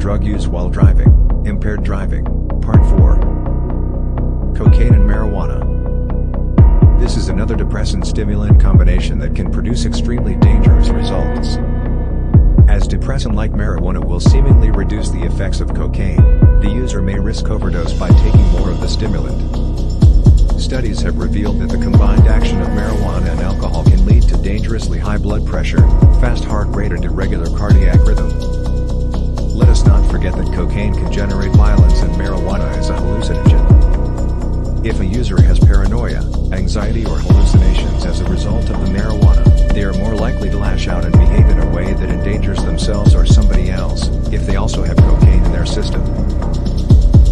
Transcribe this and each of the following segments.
drug use while driving, impaired driving, Part 4. Cocaine and marijuana. This is another depressant-stimulant combination that can produce extremely dangerous results. As depressant like marijuana will seemingly reduce the effects of cocaine, the user may risk overdose by taking more of the stimulant. Studies have revealed that the combined action of marijuana and alcohol can lead to dangerously high blood pressure, fast heart rate and irregular cardiac rhythm. Let us not forget that cocaine can generate violence and marijuana is a hallucinogen. If a user has paranoia, anxiety or hallucinations as a result of the marijuana, they are more likely to lash out and behave in a way that endangers themselves or somebody else, if they also have cocaine in their system.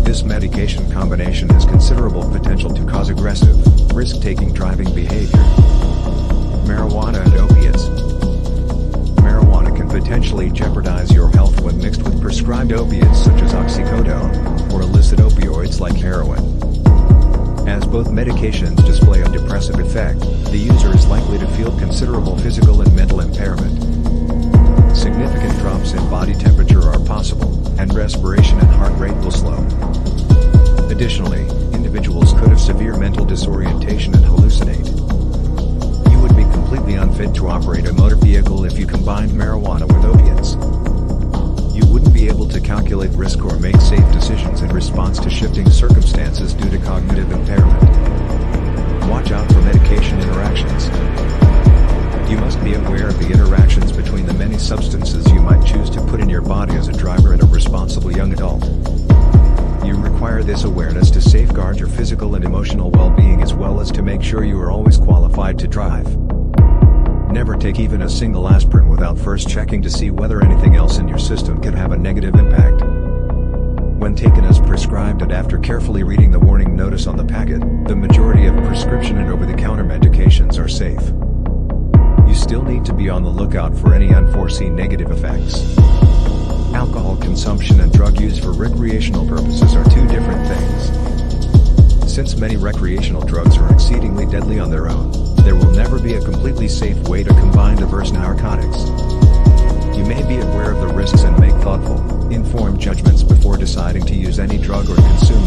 This medication combination has considerable potential to cause aggressive, risk-taking driving behavior. Marijuana and opiates. Marijuana can potentially jeopardize your health when mixed with prescribed opiates such as oxycodone, or illicit opioids like heroin. As both medications display a depressive effect, the user is likely to feel considerable physical and mental impairment. Significant drops in body temperature are possible, and respiration and heart rate will slow. Additionally, individuals could have severe mental disorientation and hallucinate. You would be completely unfit to operate a motor vehicle if you combined marijuana with opiates. You wouldn't be able to calculate risk or make safe decisions in response to shifting circumstances due to cognitive impairment. Watch out for medication interactions. You must be aware of the interactions between the many substances you might choose to put in your body as a driver and a responsible young adult. You require this awareness to safeguard your physical and emotional well-being as well as to make sure you are always qualified to drive. Never take even a single aspirin without first checking to see whether anything else in your system can have a negative impact. When taken as prescribed and after carefully reading the warning notice on the packet, the majority of prescription and over-the-counter medications are safe. You still need to be on the lookout for any unforeseen negative effects. Alcohol consumption and drug use for recreational purposes are two different things. Since many recreational drugs are exceedingly deadly on their own, there will never be a completely safe way to combine diverse narcotics. You may be aware of the risks and make thoughtful, informed judgments before deciding to use any drug or consume